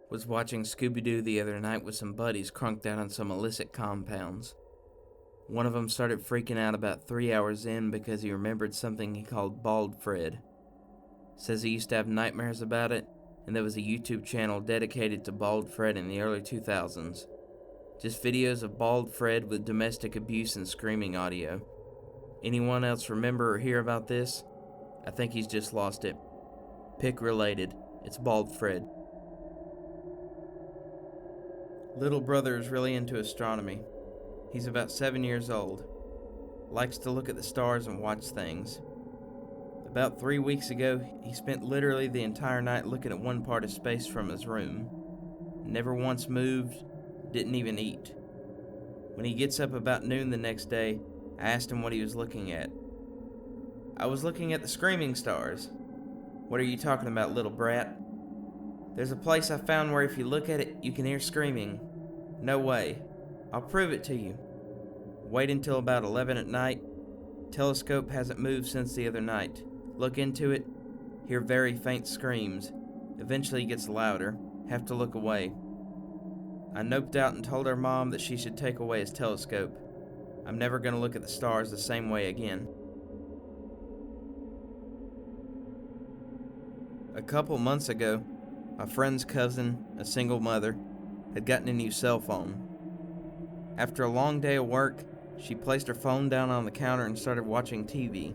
Was watching Scooby-Doo the other night with some buddies crunked out on some illicit compounds. One of them started freaking out about 3 hours in because he remembered something he called Bald Fred. Says he used to have nightmares about it, and there was a YouTube channel dedicated to Bald Fred in the early 2000s. Just videos of Bald Fred with domestic abuse and screaming audio. Anyone else remember or hear about this? I think he's just lost it. Pick related. It's Bald Fred. Little brother is really into astronomy. He's about 7 years old. Likes to look at the stars and watch things. About 3 weeks ago, he spent literally the entire night looking at one part of space from his room. Never once moved, didn't even eat. When he gets up about noon the next day, I asked him what he was looking at. I was looking at the screaming stars. What are you talking about, little brat? There's a place I found where if you look at it, you can hear screaming. No way. I'll prove it to you. Wait until about 11 at night. Telescope hasn't moved since the other night. Look into it. Hear very faint screams. Eventually it gets louder. Have to look away. I noped out and told our mom that she should take away his telescope. I'm never going to look at the stars the same way again. A couple months ago, my friend's cousin, a single mother, had gotten a new cell phone. After a long day of work, she placed her phone down on the counter and started watching TV.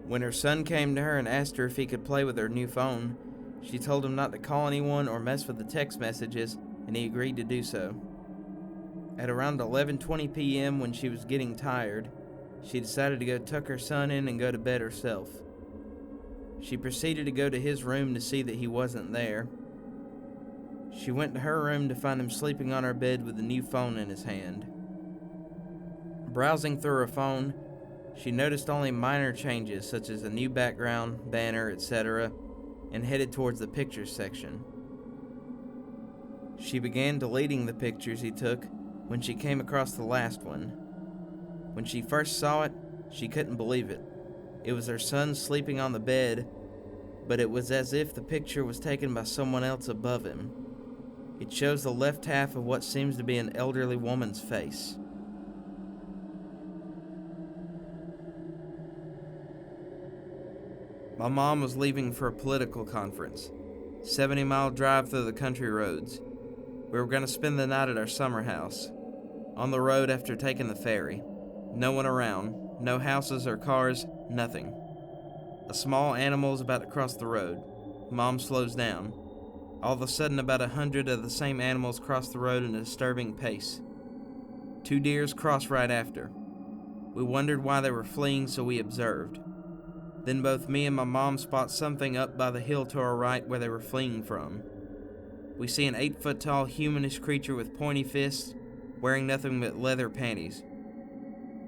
When her son came to her and asked her if he could play with her new phone, she told him not to call anyone or mess with the text messages, and he agreed to do so. At around 11:20 p.m. when she was getting tired, she decided to go tuck her son in and go to bed herself. She proceeded to go to his room to see that he wasn't there. She went to her room to find him sleeping on her bed with the new phone in his hand. Browsing through her phone, she noticed only minor changes such as a new background, banner, etc., and headed towards the pictures section. She began deleting the pictures he took when she came across the last one. When she first saw it, she couldn't believe it. It was her son sleeping on the bed, but it was as if the picture was taken by someone else above him. It shows the left half of what seems to be an elderly woman's face. My mom was leaving for a political conference. 70-mile drive through the country roads. We were going to spend the night at our summer house. On the road after taking the ferry. No one around. No houses or cars. Nothing. A small animal is about to cross the road. Mom slows down. All of a sudden, about 100 of the same animals cross the road at a disturbing pace. 2 deers cross right after. We wondered why they were fleeing, so we observed. Then both me and my mom spot something up by the hill to our right where they were fleeing from. We see an 8-foot-tall humanish creature with pointy fists, wearing nothing but leather panties.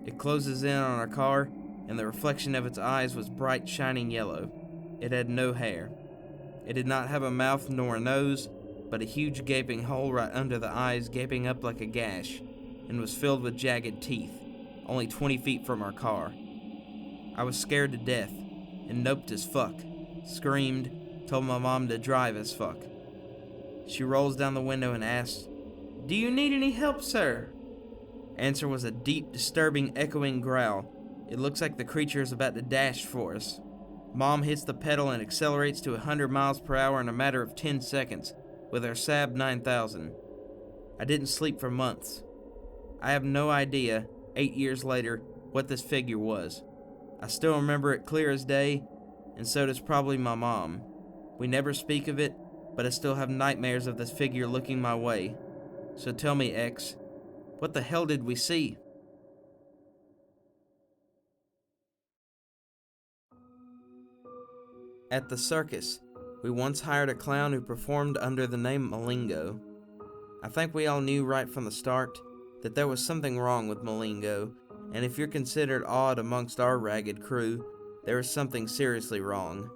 It closes in on our car, and the reflection of its eyes was bright, shining yellow. It had no hair. It did not have a mouth nor a nose, but a huge gaping hole right under the eyes gaping up like a gash, and was filled with jagged teeth, only 20 feet from our car. I was scared to death, and noped as fuck, screamed, told my mom to drive as fuck. She rolls down the window and asks, "Do you need any help, sir?" Answer was a deep, disturbing, echoing growl. It looks like the creature is about to dash for us. Mom hits the pedal and accelerates to 100 miles per hour in a matter of 10 seconds with our Saab 9000. I didn't sleep for months. I have no idea, 8 years later, what this figure was. I still remember it clear as day, and so does probably my mom. We never speak of it, but I still have nightmares of this figure looking my way. So tell me, X, what the hell did we see? At the circus, we once hired a clown who performed under the name Malingo. I think we all knew right from the start that there was something wrong with Malingo, and if you're considered odd amongst our ragged crew, there was something seriously wrong.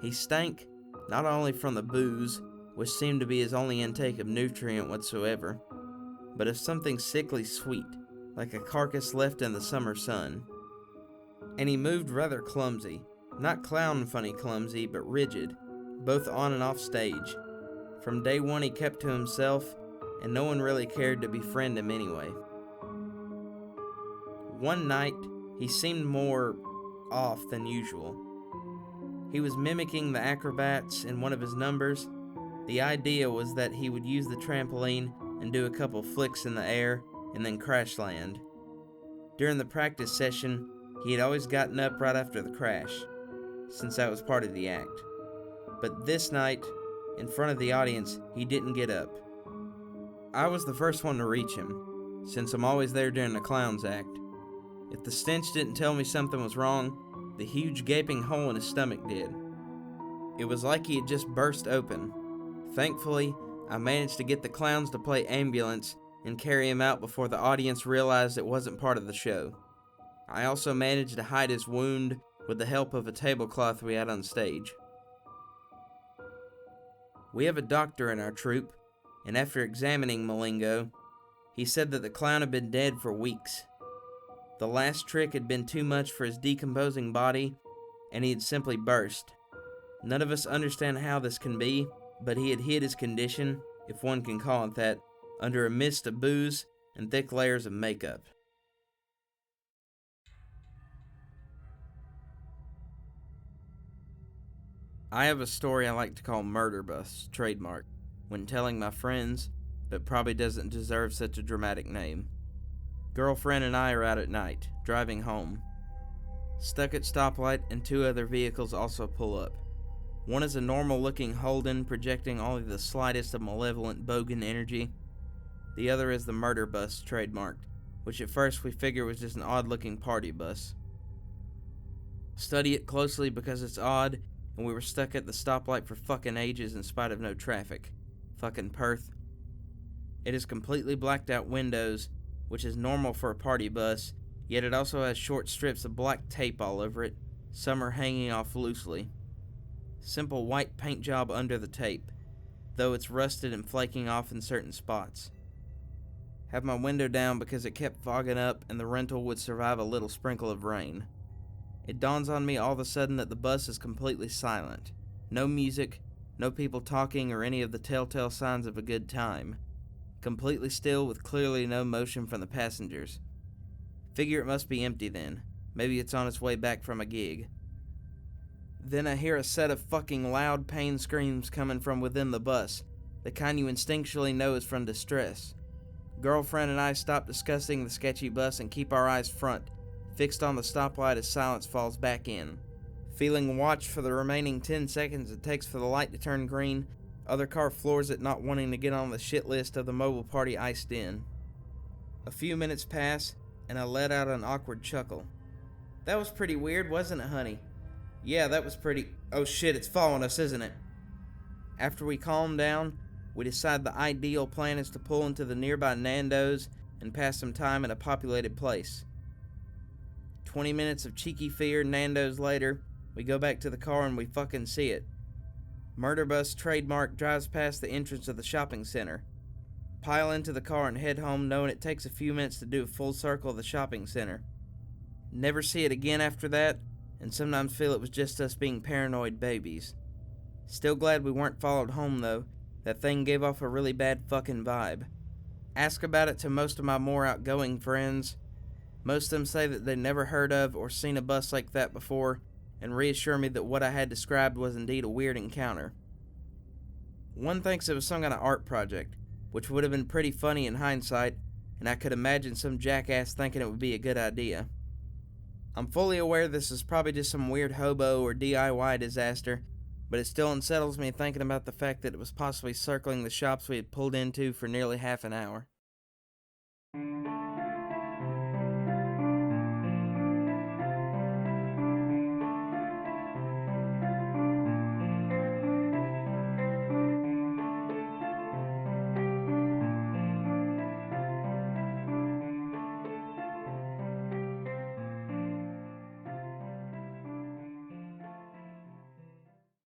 He stank, not only from the booze, which seemed to be his only intake of nutrient whatsoever, but of something sickly sweet, like a carcass left in the summer sun. And he moved rather clumsy, not clown funny clumsy, but rigid, both on and off stage. From day one, he kept to himself, and no one really cared to befriend him anyway. One night, he seemed more off than usual. He was mimicking the acrobats in one of his numbers. The idea was that he would use the trampoline and do a couple flicks in the air and then crash land. During the practice session, he had always gotten up right after the crash, since that was part of the act. But this night, in front of the audience, he didn't get up. I was the first one to reach him, since I'm always there during the clown's act. If the stench didn't tell me something was wrong, the huge gaping hole in his stomach did. It was like he had just burst open. Thankfully, I managed to get the clowns to play ambulance and carry him out before the audience realized it wasn't part of the show. I also managed to hide his wound with the help of a tablecloth we had on stage. We have a doctor in our troupe, and after examining Malingo, he said that the clown had been dead for weeks. The last trick had been too much for his decomposing body, and he had simply burst. None of us understand how this can be, but he had hid his condition, if one can call it that, under a mist of booze and thick layers of makeup. I have a story I like to call Murderbus, trademark, when telling my friends, but probably doesn't deserve such a dramatic name. Girlfriend and I are out at night, driving home. Stuck at stoplight, and two other vehicles also pull up. One is a normal-looking Holden projecting only the slightest of malevolent bogan energy. The other is the Murderbus, trademarked, which at first we figure was just an odd-looking party bus. Study it closely because it's odd, and we were stuck at the stoplight for fucking ages in spite of no traffic. Fucking Perth. It has completely blacked out windows, which is normal for a party bus, yet it also has short strips of black tape all over it, some are hanging off loosely. Simple white paint job under the tape, though it's rusted and flaking off in certain spots. Have my window down because it kept fogging up and the rental would survive a little sprinkle of rain. It dawns on me all of a sudden that the bus is completely silent. No music, no people talking or any of the telltale signs of a good time. Completely still with clearly no motion from the passengers. Figure it must be empty then. Maybe it's on its way back from a gig. Then I hear a set of fucking loud pain screams coming from within the bus, the kind you instinctually know is from distress. Girlfriend and I stop discussing the sketchy bus and keep our eyes front, fixed on the stoplight as silence falls back in. Feeling watched for the remaining 10 seconds it takes for the light to turn green, other car floors it not wanting to get on the shit list of the mobile party iced in. A few minutes pass, and I let out an awkward chuckle. That was pretty weird, wasn't it, honey? Yeah, that was pretty... Oh shit, it's following us, isn't it? After we calm down, we decide the ideal plan is to pull into the nearby Nando's and pass some time in a populated place. 20 minutes of cheeky fear Nando's later, we go back to the car and we fucking see it. Murderbus trademark drives past the entrance of the shopping center. Pile into the car and head home knowing it takes a few minutes to do a full circle of the shopping center. Never see it again after that, and sometimes feel it was just us being paranoid babies. Still glad we weren't followed home though. That thing gave off a really bad fucking vibe. Ask about it to most of my more outgoing friends. Most of them say that they never heard of or seen a bus like that before, and reassure me that what I had described was indeed a weird encounter. One thinks it was some kind of art project, which would have been pretty funny in hindsight, and I could imagine some jackass thinking it would be a good idea. I'm fully aware this is probably just some weird hobo or DIY disaster, but it still unsettles me thinking about the fact that it was possibly circling the shops we had pulled into for nearly half an hour.